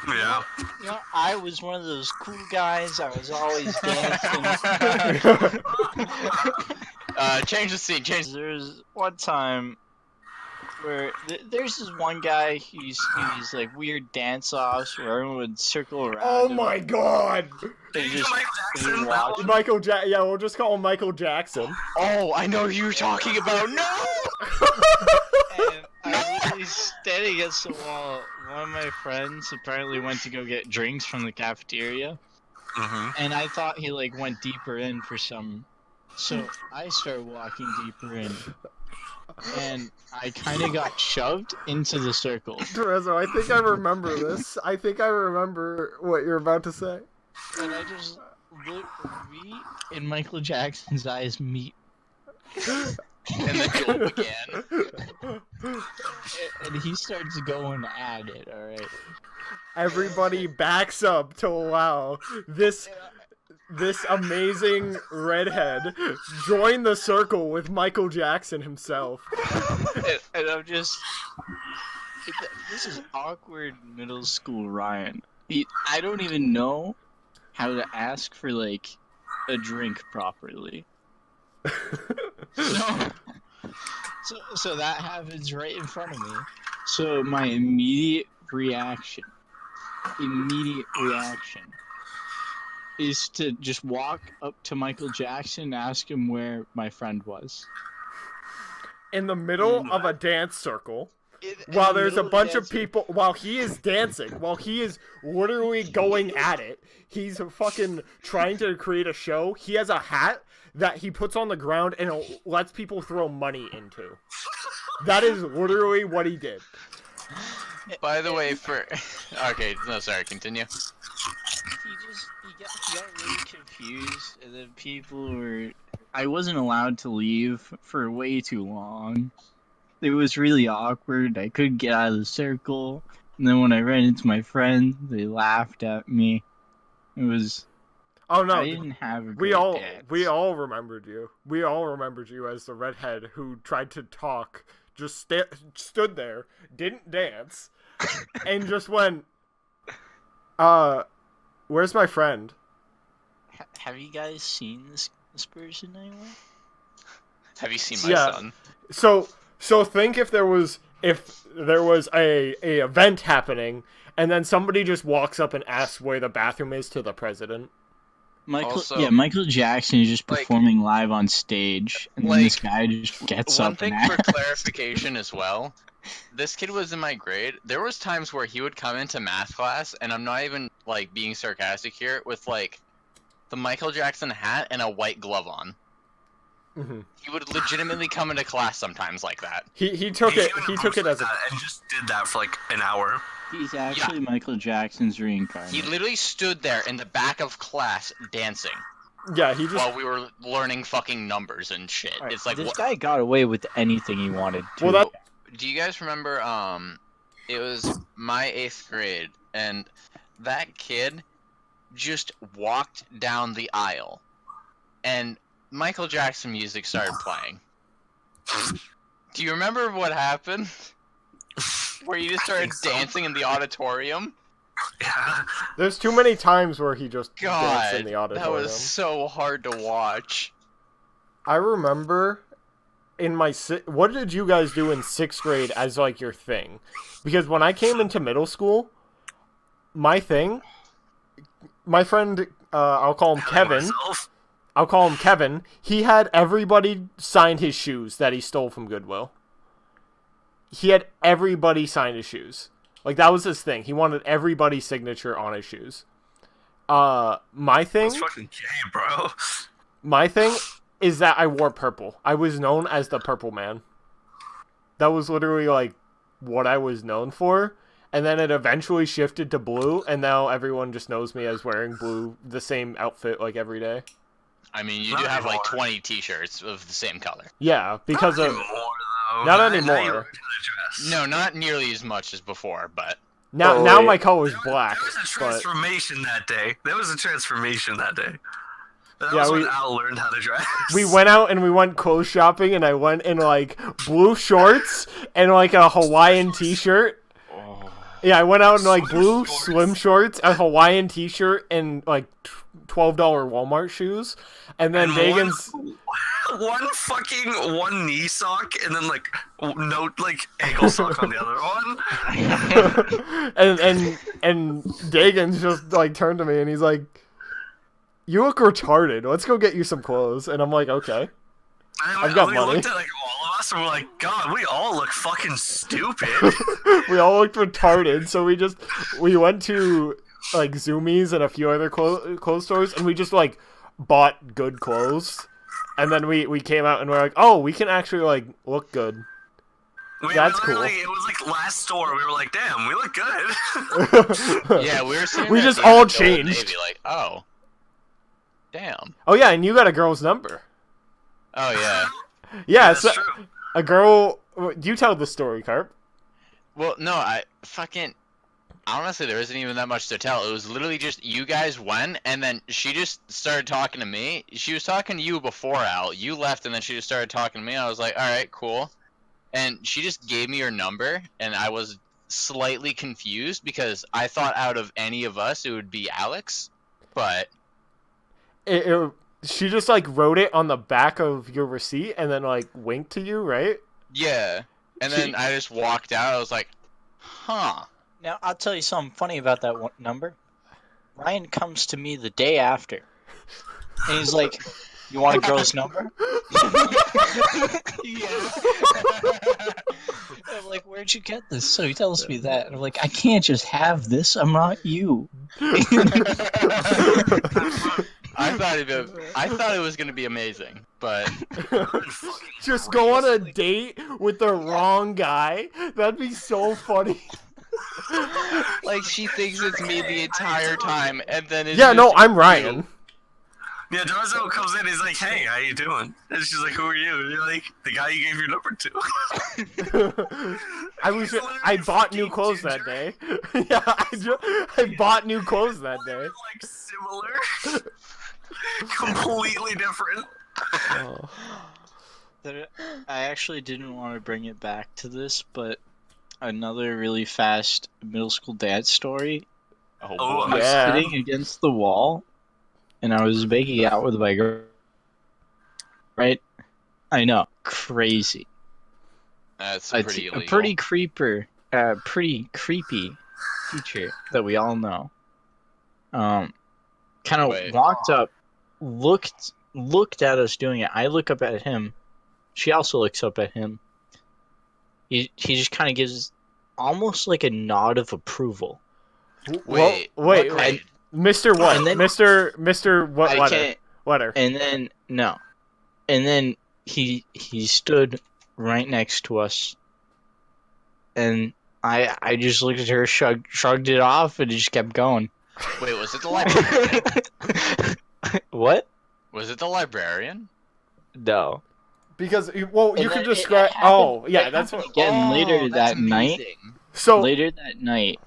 Yeah. you know, I was one of those cool guys. I was always dancing. Change the scene. There's one time where there's this one guy who's like weird dance offs where everyone would circle around. Oh him my god! and Did you just Michael Jackson? watch him. Michael Jackson. Yeah, we'll just call him Michael Jackson. Oh, I know who you're talking about. No! And I was standing against the wall. One of my friends apparently went to go get drinks from the cafeteria, Mm-hmm. and I thought he like went deeper in for some So I start walking deeper in, and I kind of got shoved into the circle. Teresa, I think I remember this. I think I remember what you're about to say. And I just look, me and Michael Jackson's eyes meet. And the duel began. And he starts going at it, alright? Everybody backs up to allow this amazing redhead join the circle with Michael Jackson himself. And I'm just... This is awkward middle school Ryan. I don't even know how to ask for, like, a drink properly. So that happens right in front of me. So my immediate reaction is to just walk up to Michael Jackson and ask him where my friend was. In the middle of a dance circle, while there's a bunch of people, while he is dancing, while he is literally going at it, he's fucking trying to create a show. He has a hat that he puts on the ground and lets people throw money into. That is literally what he did. By the way, okay, no, sorry, continue. He got really confused, and then people were... I wasn't allowed to leave for way too long. It was really awkward. I couldn't get out of the circle. And then when I ran into my friend, they laughed at me. It was... Oh no! I didn't have a great dance. We all remembered you. We all remembered you as the redhead who tried to talk, just stood there, didn't dance, and just went, where's my friend? Have you guys seen this person anywhere? Have you seen my son? So think if there was a event happening, and then somebody just walks up and asks where the bathroom is to the president. Michael Jackson is just performing live on stage, and then this guy just gets up. One thing for clarification as well, this kid was in my grade. There was times where he would come into math class, and I'm not even like being sarcastic here, with like the Michael Jackson hat and a white glove on. Mm-hmm. He would legitimately come into class sometimes like that. He took it as and just did that for like an hour. He's actually Michael Jackson's reincarnate. He literally stood there in the back of class dancing. Yeah, he just... While we were learning fucking numbers and shit. Right, It's like, this guy got away with anything he wanted to. Well, do you guys remember, it was my 8th grade, and that kid just walked down the aisle, and Michael Jackson music started playing. Do you remember what happened? Where you just started dancing in the auditorium? Yeah. There's too many times where he just danced God, in the auditorium. that was so hard to watch. I remember in my... What did you guys do in 6th grade as, like, your thing? Because when I came into middle school, my friend, I'll call him Kevin. I'll call him Kevin. He had everybody sign his shoes that he stole from Goodwill. He had everybody sign his shoes. Like, that was his thing. He wanted everybody's signature on his shoes. My thing... That's fucking gay, bro. My thing is that I wore purple. I was known as the Purple Man. That was literally, like, what I was known for. And then it eventually shifted to blue, and now everyone just knows me as wearing blue, the same outfit, like, every day. I mean, you Not do have, like, anymore. 20 t-shirts of the same color. Yeah, because Not of... anymore, though. Not Now anymore. you learn how to dress. No, not nearly as much as before, but... Now my color's black. There was a But transformation that day. That Yeah, was when Al learned how to dress. we went out and we went clothes shopping, and I went in, like, blue shorts and, like, a Hawaiian t-shirt. Yeah, I went out in, like, blue swim shorts, a Hawaiian t-shirt, and, like, $12 Walmart shoes. And then Dagan's... one knee sock, and then, like, no, like, ankle sock on the other one. and Dagan's just, like, turned to me, and he's like, "You look retarded. Let's go get you some clothes." And I'm like, okay. I've got we money. looked at, like, all of us, and we're like, God, we all look fucking stupid. We all looked retarded, so we went to, like, Zoomies and a few other clothes stores, and we just, like, bought good clothes. And then we came out and we're like, oh, we can actually like look good. That's cool. It was like last store. We were like, damn, we look good. Yeah, we were sitting We there just at the end all of the Old changed. Navy, like, oh, damn. Oh yeah, and you got a girl's number. Oh yeah. Yeah, That's so true. a girl. You tell the story, Carp. Well, no, honestly, there isn't even that much to tell. It was literally just you guys went, and then she just started talking to me. She was talking to you before, Al. You left, and then she just started talking to me. I was like, all right, cool. And she just gave me her number, and I was slightly confused because I thought out of any of us, it would be Alex. But She just like wrote it on the back of your receipt and then like winked to you, right? yeah. And then I just walked out. I was like, huh. Now, I'll tell you something funny about that number. Ryan comes to me the day after, and he's like, you want a girl's number? Yeah. I'm like, where'd you get this? So he tells me that. And I'm like, I can't just have this. I'm not you. I thought it was gonna be amazing, but Just go on a date with the wrong guy. That'd be so funny. like she thinks it's me the entire time, and then it's Yeah, no, just I'm you. Ryan. Yeah, Drebbo comes in. He's like, "Hey, how you doing?" And she's like, "Who are you?" And you're like, "The guy you gave your number to." I bought new clothes that day. Yeah, I bought new clothes that day. Like similar, completely different. I actually didn't want to bring it back to this, but another really fast middle school dad story. Oh, Oh, boy. yeah. I was sitting against the wall, and I was making out with my girl. Right? I know, crazy. That's It's pretty a illegal. pretty pretty creepy teacher that we all know. Kind of Wait. walked up, looked at us doing it. I look up at him. She also looks up at him. He just kind of gives almost like a nod of approval. Wait, Wait, what grade? Mr. What? And then- Mr. What I letter? can't. Letter. And then no, and then he stood right next to us, and I just looked at her, shrugged it off, and it just kept going. Wait, was it the librarian? What? Was it the librarian? No. Because well, you And can then it describe. happened- Oh, yeah, it that's happened what. again later Oh, that that's night. amazing. So Later that night,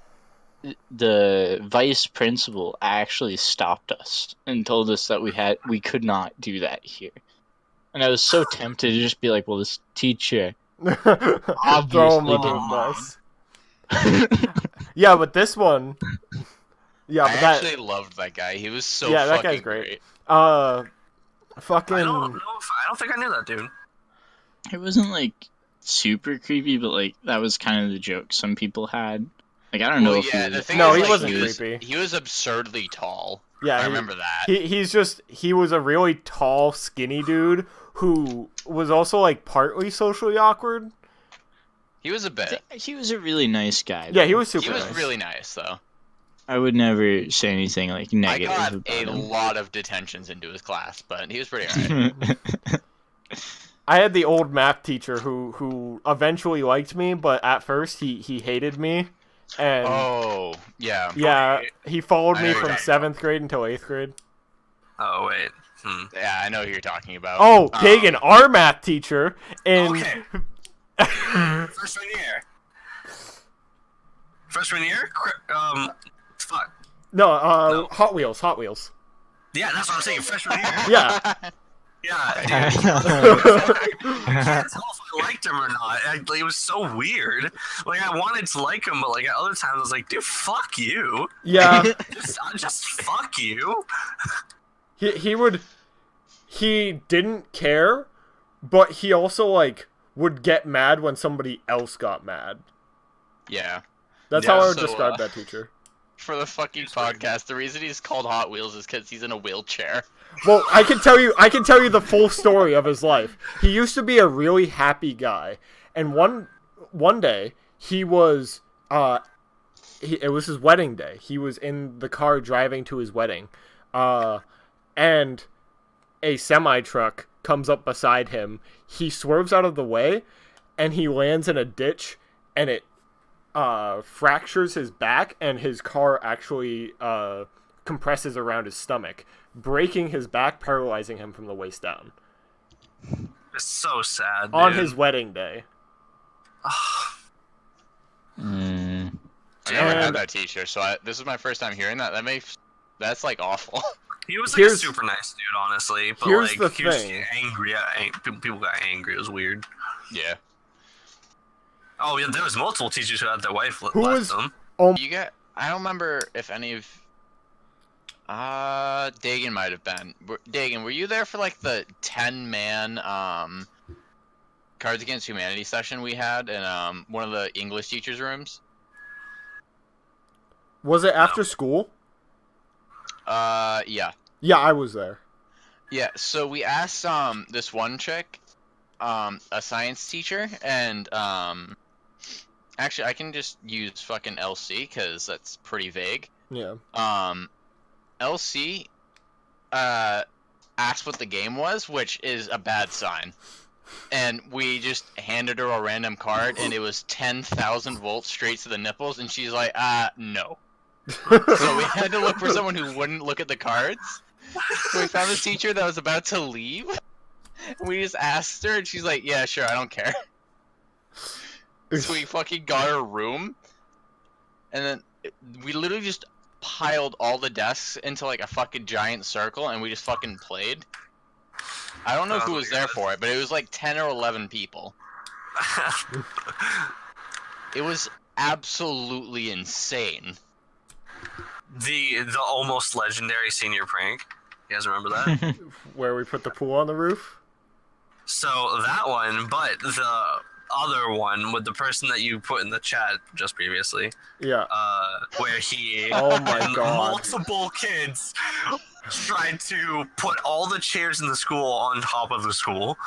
the vice principal actually stopped us and told us that we could not do that here. And I was so tempted to just be like, "Well, this teacher." throw him Obviously under the didn't bus. Yeah, but this one. Yeah, I but that. actually loved that guy. He was so Yeah, that fucking guy's great. Fucking. I don't think I knew that dude. It wasn't like super creepy, but like that was kind of the joke some people had. Like I don't know Well, if yeah, he the was, thing No, is, he like, wasn't was, creepy. He was absurdly tall. Yeah, I he- remember that. He was a really tall, skinny dude who was also like partly socially awkward. He was a bit. he was a really nice guy. Yeah, though. he was super He was nice. really nice, though. I would never say anything like I negative got about a him. lot of detentions into his class, but he was pretty alright. I had the old math teacher who eventually liked me, but at first he hated me, and Oh, yeah. yeah, he followed I me know you're from talking 7th grade until 8th grade. Oh wait. Yeah, I know who you're talking about. Oh, Dagan, our math teacher, in Okay. Freshman year. Freshman year? Fuck. no, No. Hot Wheels. Yeah, that's what I'm saying. Freshman year. Yeah. Yeah. Dude. I can't tell if I liked him or not. It was so weird. Like I wanted to like him, but like at other times I was like, dude, fuck you. Yeah. Just fuck you. He didn't care, but he also like would get mad when somebody else got mad. Yeah. That's Yeah, how I would so, describe that teacher. For the fucking podcast, the reason he's called Hot Wheels is because he's in a wheelchair. Well, I can tell you the full story of his life. He used to be a really happy guy, and one day he was it was his wedding day. He was in the car driving to his wedding, and a semi truck comes up beside him. He swerves out of the way, and he lands in a ditch, and it fractures his back, and his car actually compresses around his stomach, breaking his back, paralyzing him from the waist down. It's so sad, On dude. his wedding day. I never And- had that teacher, so this is my first time hearing that. That's like awful. He was like a super nice dude, honestly. But here's like, the he was thing. angry. People got angry. It was weird. Yeah. Oh yeah, there was multiple teachers who had their wife Who left was- them. I don't remember if any of. Dagan might have been. Dagan, were you there for like the 10-man Cards Against Humanity session we had in one of the English teachers' rooms? Was it after school? Yeah. Yeah, I was there. Yeah, so we asked this one chick, a science teacher, and actually I can just use fucking LC because that's pretty vague. Yeah. LC asked what the game was, which is a bad sign. And we just handed her a random card, and it was 10,000 volts straight to the nipples, and she's like, no. So we had to look for someone who wouldn't look at the cards. So we found this teacher that was about to leave. We just asked her, and she's like, yeah, sure, I don't care. So we fucking got her room, and then we literally just piled all the desks into like a fucking giant circle, and we just fucking played. I don't know who was there for it, but it was like 10 or 11 people. It was absolutely insane. The almost legendary senior prank. You guys remember that? Where we put the pool on the roof? So that one, but the other one with the person that you put in the chat just previously, Yeah. where he Oh my and God. multiple kids tried to put all the chairs in the school on top of the school.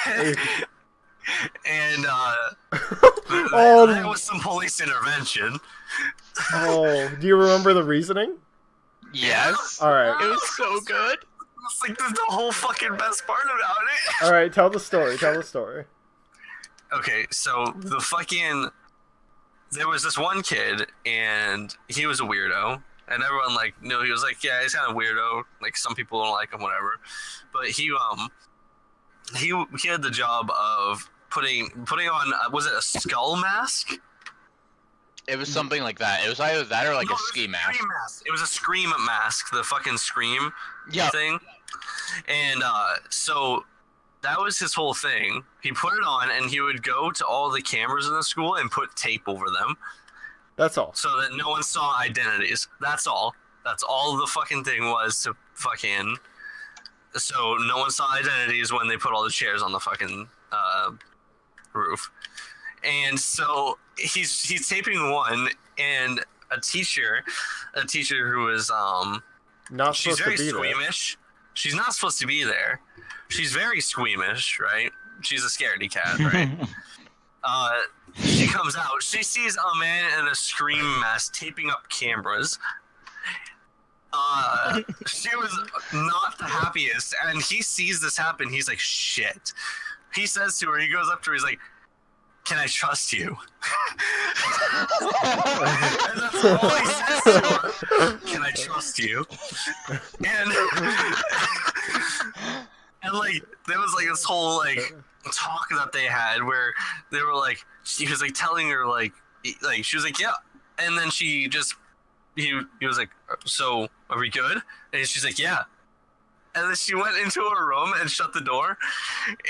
And Oh. that was some police intervention. Oh, do you remember the reasoning? Yes. All right. It was so good. It's like the whole fucking best part about it. All right, tell the story. Tell the story. Okay, so there was this one kid, and he was a weirdo, and everyone like knew he was like, yeah, he's kind of weirdo. Like some people don't like him, whatever. But he had the job of putting on was it a skull mask? It was something like that. It was either that or like No, a it was ski a mask. scream mask. It was a scream mask, the fucking scream Yeah. thing. And so that was his whole thing. He put it on, and he would go to all the cameras in the school and put tape over them That's all. so that no one saw identities. That's all. That's all the fucking thing was, to fucking so no one saw identities when they put all the chairs on the fucking roof. And so he's taping one, and a teacher who was Not she's supposed to very be there. squeamish. She's not supposed to be there. She's very squeamish, right? She's a scaredy cat, right? She comes out. She sees a man in a scream mask taping up cameras. She was not the happiest, and he sees this happen. He's like, shit. He says to her, he goes up to her, he's like, can I trust you? And that's all he says to her. Can I trust you? And like there was like this whole like talk that they had where they were like, he was like telling her like she was like, yeah, and then she just he was like, so are we good? And she's like, yeah. And then she went into her room and shut the door,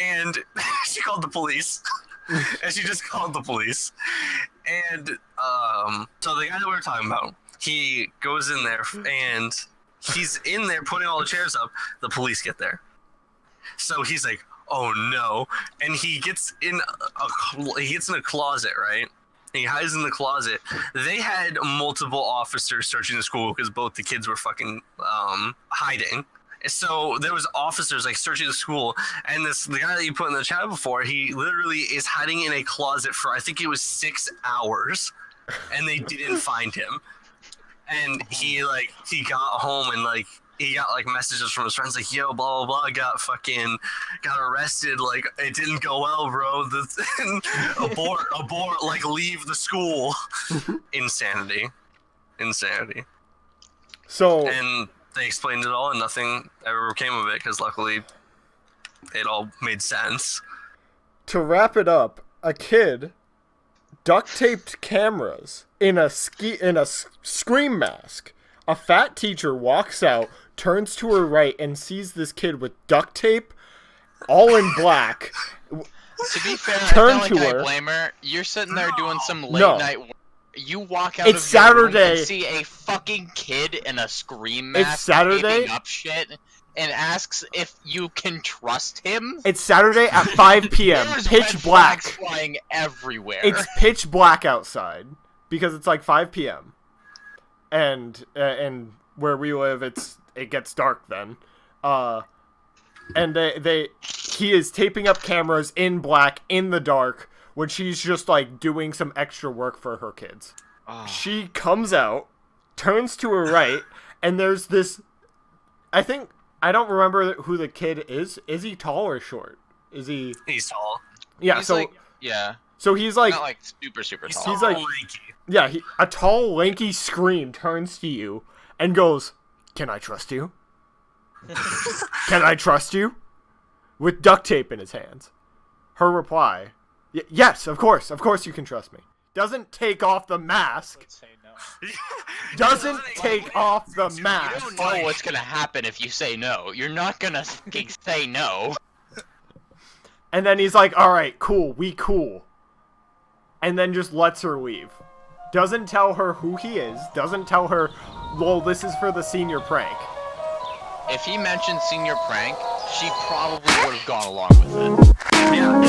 and she called the police. And she just called the police. And so the guy that we were talking about, he goes in there, and he's in there putting all the chairs up. The police get there. So he's like, oh no. And he gets in a closet, right? And he hides in the closet. They had multiple officers searching the school because both the kids were fucking hiding. So there was officers like searching the school, and the guy that you put in the chat before, he literally is hiding in a closet for I think it was 6 hours, and they didn't find him. And he got home, and like he got like messages from his friends like, yo, blah blah blah, got arrested, like it didn't go well, bro. Abort, like leave the school. Insanity. So And they explained it all, and nothing ever came of it because luckily it all made sense. to wrap it up, a kid duct taped cameras in a scream mask. A fat teacher walks out, turns to her right, and sees this kid with duct tape, all in black. To be fair, Turn I to feel like her. I blame her. You're sitting there doing some late No. night work. You walk out It's of your room Saturday. and see a fucking kid in a scream It's mask Saturday. taping up shit and asks if you can trust him. It's Saturday at 5 p.m. There's Pitch red black. flags flying everywhere. It's pitch black outside because it's like 5 p.m. and where we live, it gets dark then. And he is taping up cameras in black in the dark when she's just like doing some extra work for her kids. Oh. She comes out, turns to her right, and there's this. I don't remember who the kid is. Is he tall or short? Is he? He's tall. Yeah. He's so like, yeah, so he's like, not like super tall. He's like- lanky. yeah. A tall, lanky scream turns to you and goes, "Can I trust you? Can I trust you?" With duct tape in his hands. Her reply, "Yes, of course you can trust me." Doesn't take off the mask. Let's say no. Doesn't take off the You mask. don't know what's gonna happen if you say no. You're not gonna fucking say no. And then he's like, "Alright, cool, we cool." And then just lets her leave. Doesn't tell her who he is. Doesn't tell her, "Lol, this is for the senior prank." If he mentioned senior prank, she probably would have gone along with it. Yeah.